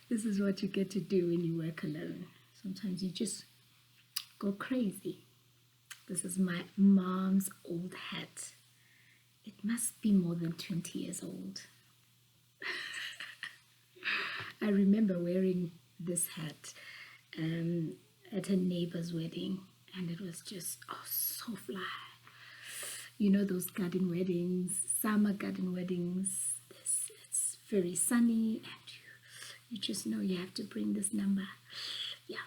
This is what you get to do when you work alone. Sometimes you just go crazy. This is my mom's old hat. It must be more than 20 years old. I remember wearing this hat at a neighbor's wedding, and it was just so fly. You know those garden weddings, summer garden weddings. It's very sunny, and you just know you have to bring this number. Yeah,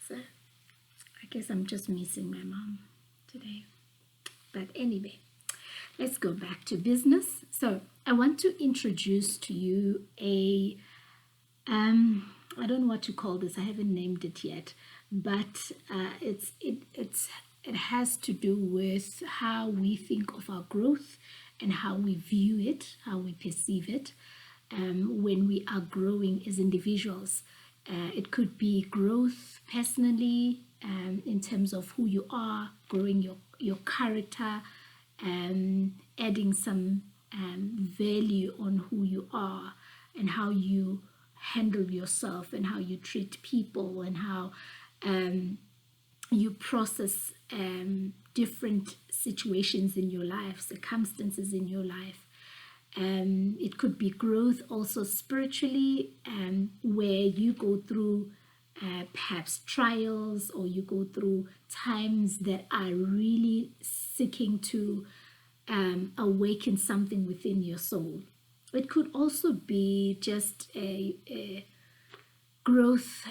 so I guess I'm just missing my mom today. But anyway, let's go back to business. So I want to introduce to you a I don't know what to call this. I haven't named it yet, but it has to do with how we think of our growth and how we view it, how we perceive it when we are growing as individuals. It could be growth personally in terms of who you are, growing your character, adding some value on who you are and how you handle yourself and how you treat people and how you process different situations in your life, circumstances in your life. It could be growth also spiritually, where you go through perhaps trials, or you go through times that are really seeking to awaken something within your soul. It could also be just a growth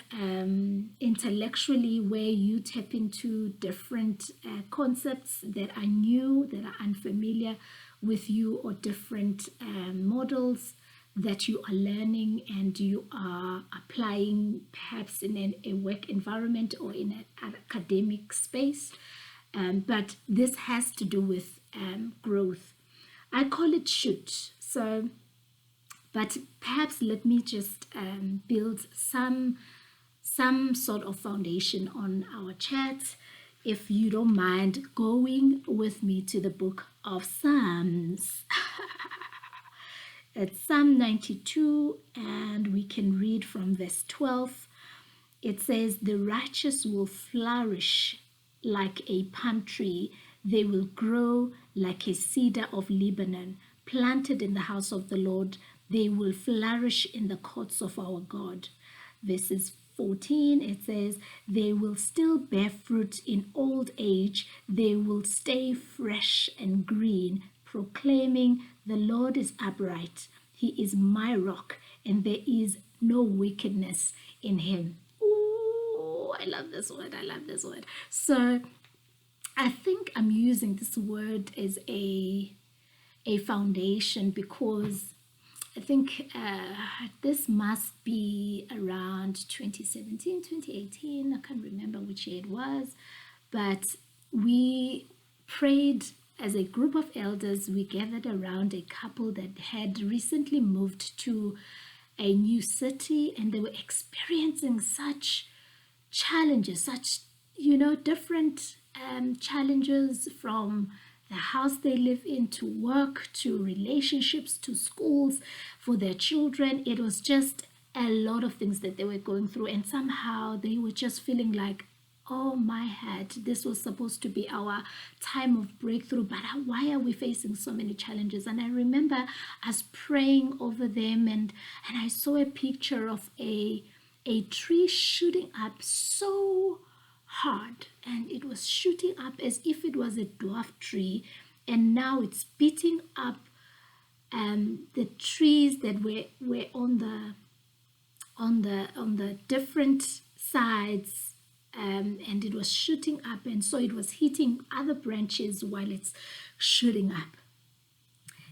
intellectually, where you tap into different concepts that are new, that are unfamiliar with you, or different models that you are learning and you are applying perhaps in a work environment or in an academic space. But this has to do with growth. I call it shoot. So, but perhaps let me just build some sort of foundation on our chat. If you don't mind going with me to the book of Psalms. It's Psalm 92, and we can read from verse 12. It says, "The righteous will flourish like a palm tree. They will grow like a cedar of Lebanon, planted in the house of the Lord. They will flourish in the courts of our God." Verses 14, it says, "They will still bear fruit in old age. They will stay fresh and green, proclaiming, 'The Lord is upright. He is my rock, and there is no wickedness in him.'" Ooh, I love this word. I love this word. So I think I'm using this word as a foundation because I think this must be around 2017, 2018. I can't remember which year it was. But we prayed as a group of elders. We gathered around a couple that had recently moved to a new city, and they were experiencing such challenges, such, different challenges, from the house they live in, to work, to relationships, to schools for their children. It was just a lot of things that they were going through, and somehow they were just feeling like, oh my head, this was supposed to be our time of breakthrough, but why are we facing so many challenges? And I remember us praying over them, and I saw a picture of a tree shooting up so hard, and it was shooting up as if it was a dwarf tree, and now it's beating up the trees that were on the different sides, and it was shooting up, and so it was hitting other branches while it's shooting up.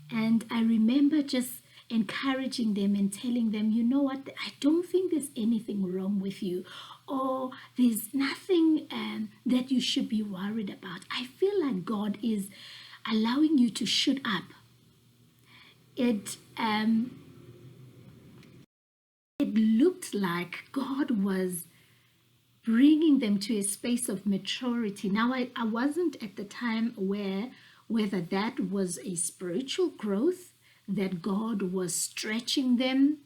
And I remember just encouraging them and telling them, you know what, I don't think there's anything wrong with you, or there's nothing that you should be worried about. I feel like God is allowing you to shoot up. It looked like God was bringing them to a space of maturity. Now, I wasn't at the time aware whether that was a spiritual growth, that God was stretching them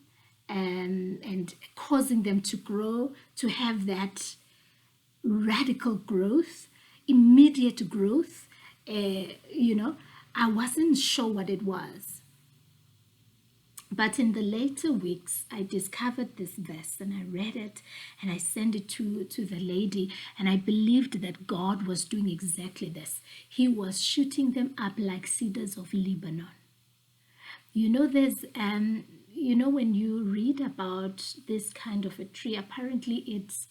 and causing them to grow, to have that radical growth, immediate growth. I wasn't sure what it was. But in the later weeks, I discovered this verse and I read it and I sent it to the lady, and I believed that God was doing exactly this. He was shooting them up like cedars of Lebanon. There's when you read about this kind of a tree, apparently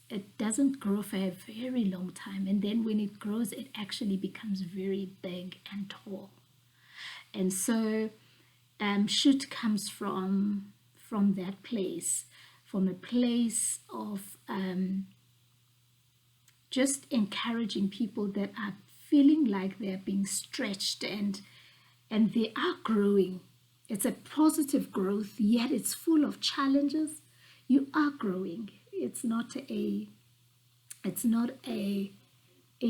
it doesn't grow for a very long time, and then when it grows, it actually becomes very big and tall. And so shoot comes from that place, from a place of just encouraging people that are feeling like they're being stretched and they are growing. It's a positive growth, yet it's full of challenges. You are growing. It's not a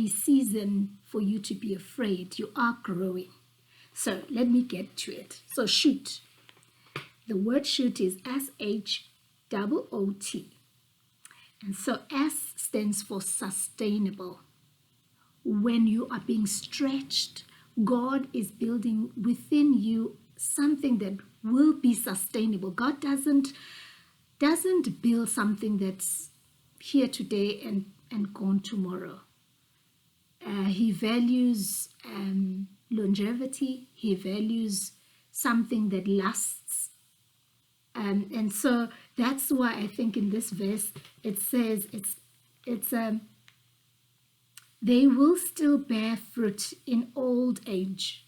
season for you to be afraid. You are growing. So let me get to it. So shoot. The word shoot is SHOOT. And so S stands for sustainable. When you are being stretched, God is building within you something that will be sustainable. God doesn't build something that's here today and gone tomorrow. He values longevity. He values something that lasts. And so that's why I think in this verse it says they will still bear fruit in old age.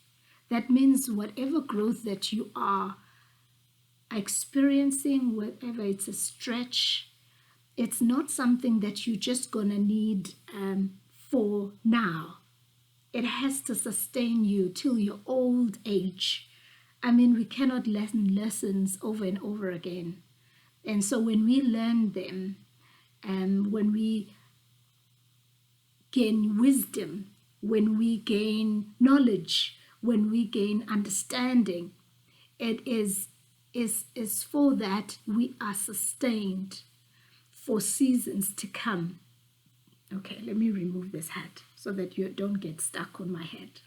That means whatever growth that you are experiencing, whatever it's a stretch, it's not something that you're just gonna need for now. It has to sustain you till your old age. I mean, we cannot learn lessons over and over again. And so when we learn them, when we gain wisdom, when we gain knowledge, when we gain understanding, it is for that we are sustained for seasons to come. Okay, let me remove this hat so that you don't get stuck on my head.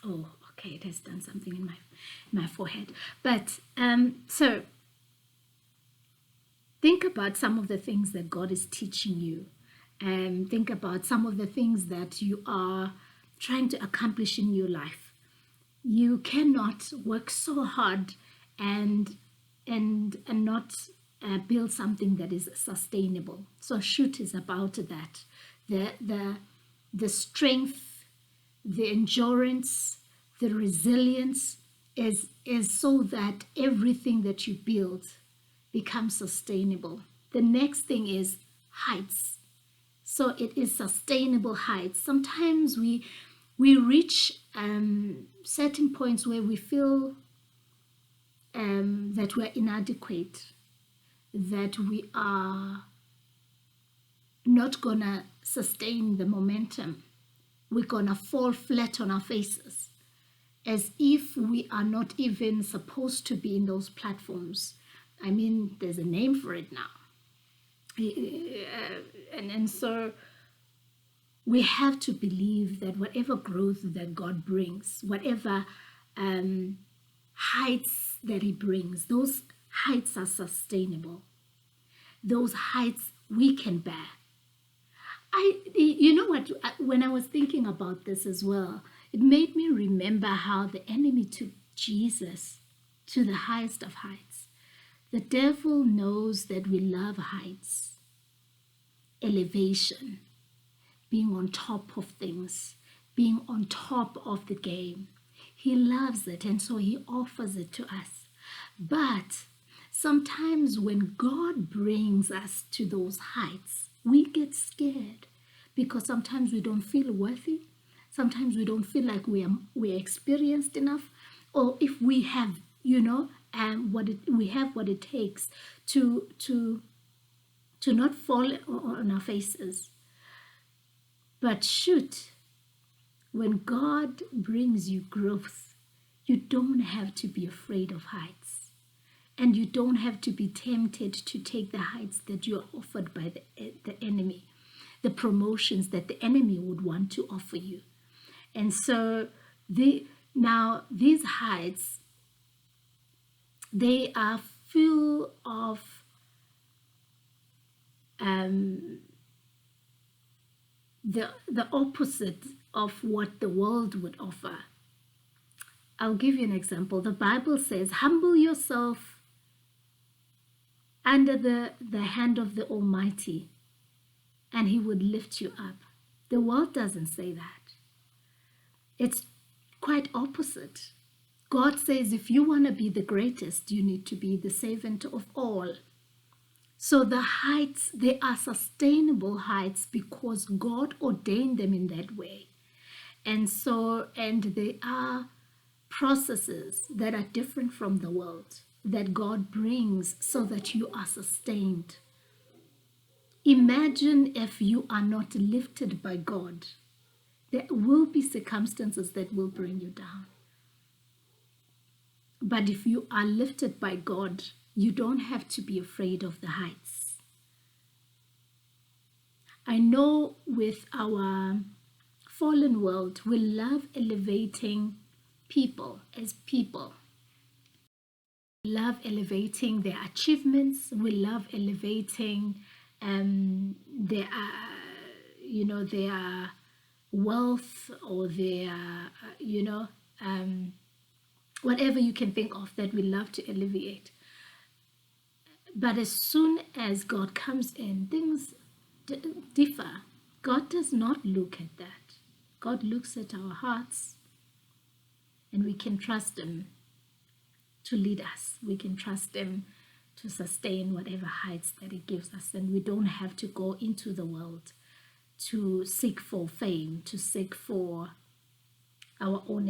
Oh, okay, it has done something in my forehead. But so think about some of the things that God is teaching you. Think about some of the things that you are trying to accomplish in your life. You cannot work so hard and not build something that is sustainable. So shoot is about that. The strength, the endurance, the resilience is so that everything that you build becomes sustainable. The next thing is heights. So it is sustainable heights. Sometimes we reach certain points where we feel that we're inadequate, that we are not gonna sustain the momentum. We're gonna fall flat on our faces, as if we are not even supposed to be in those platforms. I mean, there's a name for it now. And so we have to believe that whatever growth that God brings, whatever heights that he brings, those heights are sustainable. Those heights we can bear. You know what, when I was thinking about this as well, it made me remember how the enemy took Jesus to the highest of heights. The devil knows that we love heights, elevation, being on top of things, being on top of the game. He loves it, and so he offers it to us. But sometimes when God brings us to those heights, we get scared because sometimes we don't feel worthy. Sometimes we don't feel like we're experienced enough, or if we have, we have what it takes to not fall on our faces. But shoot, when God brings you growth, you don't have to be afraid of heights. And you don't have to be tempted to take the heights that you are offered by the enemy, the promotions that the enemy would want to offer you. And so now these heights, they are full of the opposite of what the world would offer. I'll give you an example. The Bible says, humble yourself under the hand of the Almighty, and he would lift you up. The world doesn't say that. It's quite opposite. God says if you want to be the greatest, you need to be the servant of all. So the heights, they are sustainable heights because God ordained them in that way. And they are processes that are different from the world that God brings so that you are sustained. Imagine if you are not lifted by God. There will be circumstances that will bring you down. But if you are lifted by God, you don't have to be afraid of the heights. I know with our fallen world, we love elevating people as people. We love elevating their achievements. We love elevating their wealth or their, whatever you can think of that we love to elevate. But as soon as God comes in, things differ. God does not look at that. God looks at our hearts, and we can trust him to lead us. We can trust him to sustain whatever heights that he gives us, and we don't have to go into the world to seek for fame, to seek for our own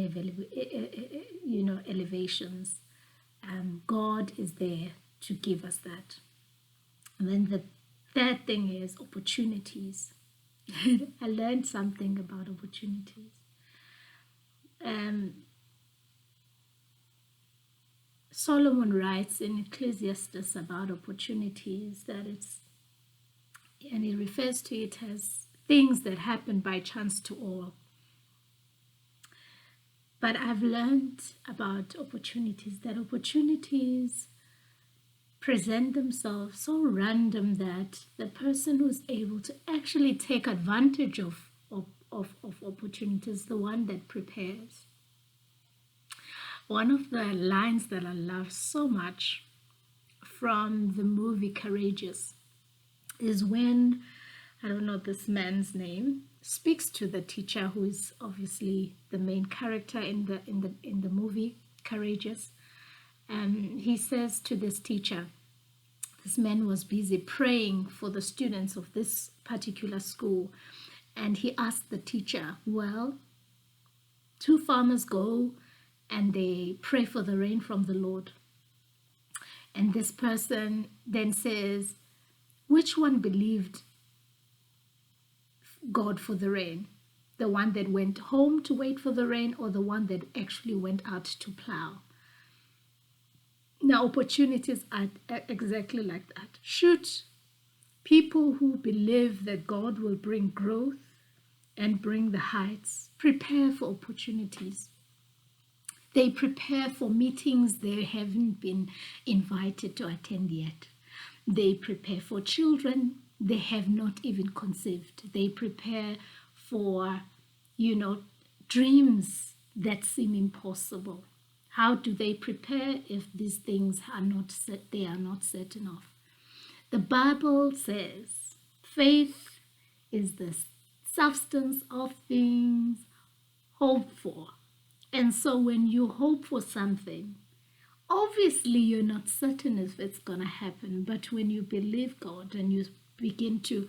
elevations. God is there to give us that. And then the third thing is opportunities. I learned something about opportunities. Solomon writes in Ecclesiastes about opportunities and he refers to it as things that happen by chance to all. But I've learned about opportunities, that opportunities present themselves so random that the person who's able to actually take advantage of opportunities, the one that prepares. One of the lines that I love so much from the movie Courageous is when, I don't know this man's name, speaks to the teacher who is obviously the main character in the movie Courageous. He says to this teacher, this man was busy praying for the students of this particular school, and he asked the teacher, well, two farmers go and they pray for the rain from the Lord. And this person then says, which one believed God for the rain? The one that went home to wait for the rain, or the one that actually went out to plow? Now, opportunities are exactly like that. Should people who believe that God will bring growth and bring the heights prepare for opportunities. They prepare for meetings they haven't been invited to attend yet. They prepare for children they have not even conceived. They prepare for, dreams that seem impossible. How do they prepare if these things are not set? They are not certain of. The Bible says faith is the substance of things hoped for. And so when you hope for something, obviously you're not certain if it's going to happen. But when you believe God and you begin to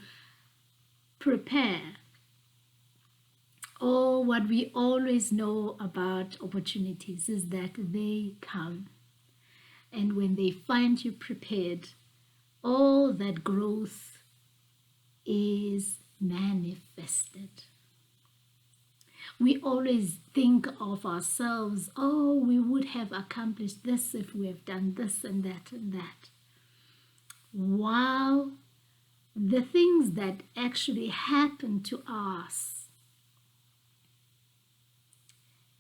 prepare, what we always know about opportunities is that they come. And when they find you prepared, all that growth is manifested. We always think of ourselves, oh, we would have accomplished this if we have done this and that and that. While the things that actually happen to us,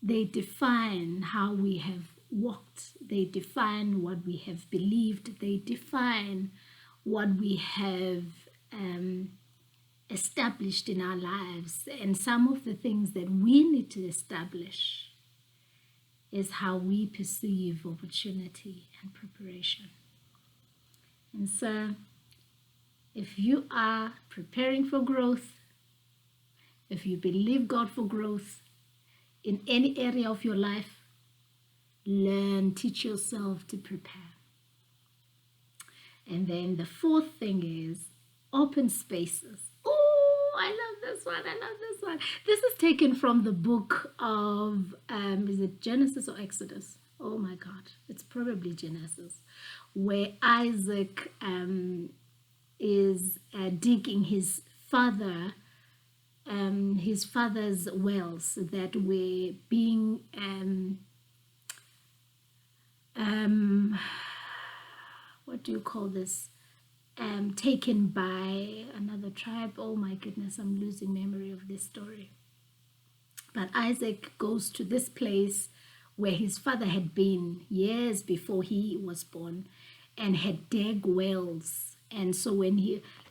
they define how we have walked. They define what we have believed. They define what we have established in our lives. And some of the things that we need to establish is how we perceive opportunity and preparation. And so, if you are preparing for growth, if you believe God for growth in any area of your life, learn, teach yourself to prepare. And then the fourth thing is open spaces. Oh, I love this one. I love this one. This is taken from the book of, is it Genesis or Exodus? Oh my God, it's probably Genesis, where Isaac is digging his father's wells that were being what do you call this? Taken by another tribe. Oh my goodness, I'm losing memory of this story. But Isaac goes to this place where his father had been years before he was born and had dug wells. And so when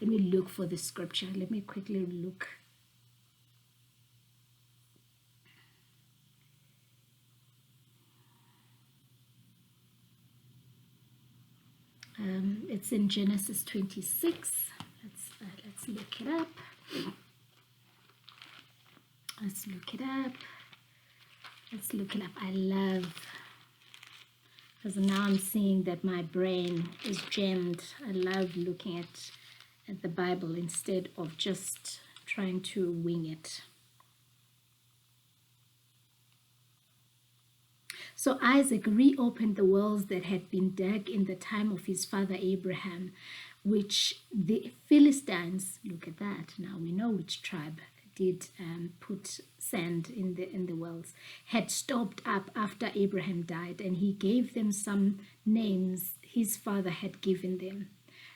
let me look for the scripture. Let me quickly look. It's in Genesis 26. Let's look it up. Let's look it up. Let's look it up. I love, because now I'm seeing that my brain is jammed. I love looking at the Bible instead of just trying to wing it. So Isaac reopened the wells that had been dug in the time of his father Abraham, which the Philistines, look at that, now we know which tribe did put sand in the wells, had stopped up after Abraham died, and he gave them some names his father had given them.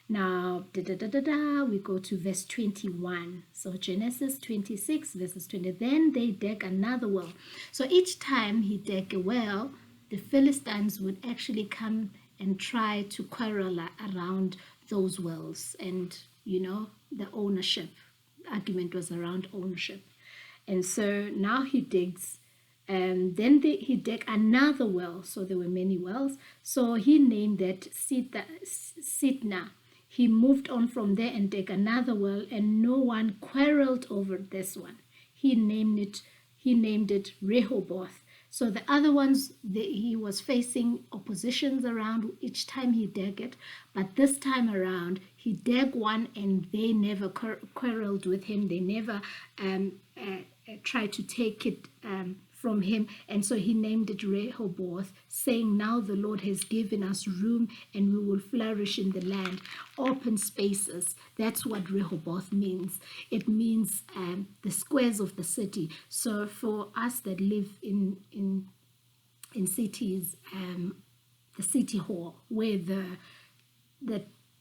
Now, we go to verse 21. So Genesis 26, verses 20. Then they dug another well. So each time he dug a well, the Philistines would actually come and try to quarrel around those wells. And, you know, the ownership argument was around ownership. And so now he digs, and then he dug another well. So there were many wells. So he named that Sitna. He moved on from there and dug another well, and no one quarreled over this one. He named it Rehoboth. So the other ones, he was facing oppositions around each time he dug it. But this time around, he dug one and they never quarreled with him. They never tried to take it from him. And so he named it Rehoboth, saying, now the Lord has given us room and we will flourish in the land. Open spaces. That's what Rehoboth means. It means the squares of the city. So for us that live in cities, the city hall, where the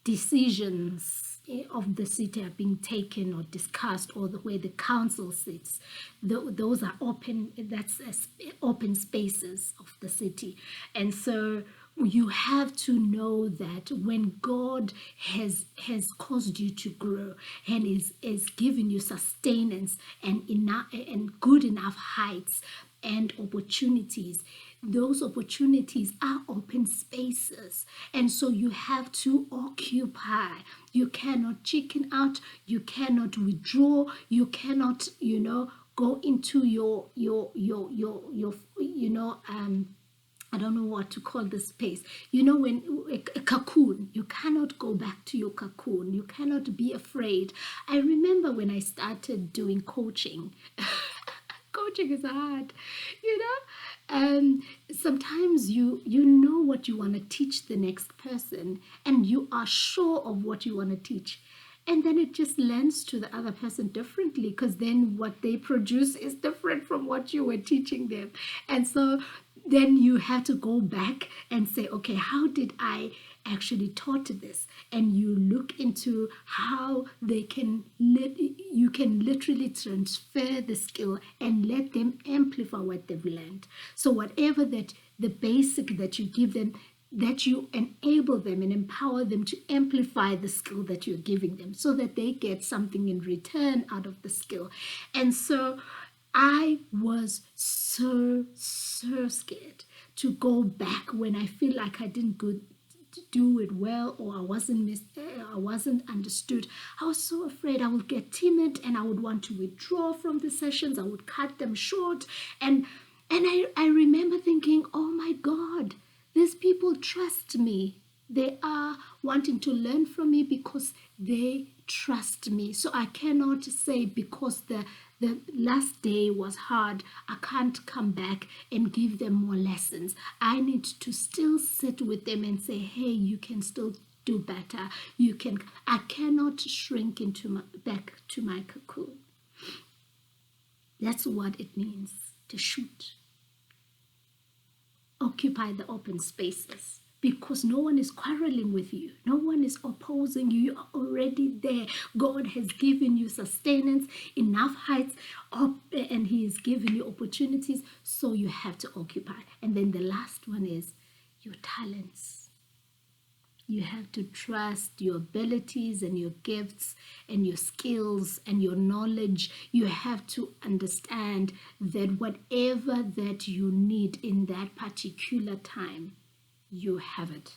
decisions of the city are being taken or discussed, or where the council sits, those are open. That's open spaces of the city. And so you have to know that when God has caused you to grow and is giving you sustenance and enough and good enough heights and opportunities, those opportunities are open spaces. And so you have to occupy. You cannot chicken out. You cannot withdraw. You cannot, go into your I don't know what to call this space. When a cocoon, you cannot go back to your cocoon. You cannot be afraid. I remember when I started doing coaching. Coaching is hard, sometimes you know what you want to teach the next person, and you are sure of what you want to teach, And then it just lands to the other person differently, because then what they produce is different from what you were teaching them. And so then you have to go back and say, okay, how did I actually taught this? And you look into how they can you can literally transfer the skill and let them amplify what they've learned. So whatever that the basic that you give them, that you enable them and empower them to amplify the skill that you're giving them, so that they get something in return out of the skill. And so I was so scared to go back when I feel like I didn't do it well, or I wasn't understood. I was so afraid I would get timid and I would want to withdraw from the sessions. I would cut them short. And I remember thinking, oh my God, these people trust me. They are wanting to learn from me because they trust me. So I cannot say because the last day was hard, I can't come back and give them more lessons. I need to still sit with them and say, hey, you can still do better. You can. I cannot shrink back to my cocoon. That's what it means to shoot. Occupy the open spaces, because no one is quarreling with you. No one is opposing you. You are already there. God has given you sustenance, enough heights, and He has given you opportunities. So you have to occupy. And then the last one is your talents. You have to trust your abilities and your gifts and your skills and your knowledge. You have to understand that whatever that you need in that particular time, you have it.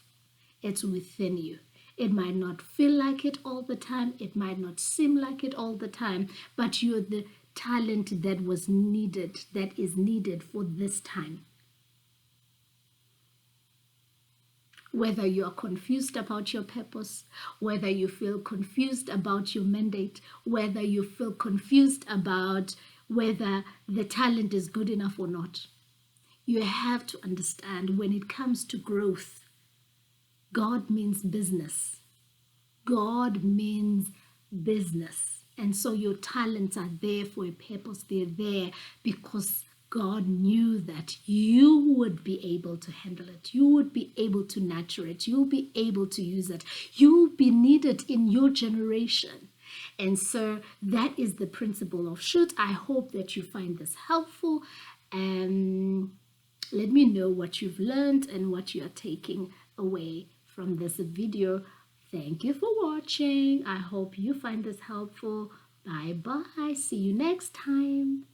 It's within you. It might not feel like it all the time. It might not seem like it all the time, but you're the talent that was needed, that is needed for this time. Whether you are confused about your purpose, whether you feel confused about your mandate, whether you feel confused about whether the talent is good enough or not, you have to understand, when it comes to growth, God means business. God means business. And so your talents are there for a purpose. They're there because God knew that you would be able to handle it. You would be able to nurture it. You'll be able to use it. You'll be needed in your generation. And so that is the principle of shoot. I hope that you find this helpful. And let me know what you've learned and what you are taking away from this video. Thank you for watching. I hope you find this helpful. Bye bye. See you next time.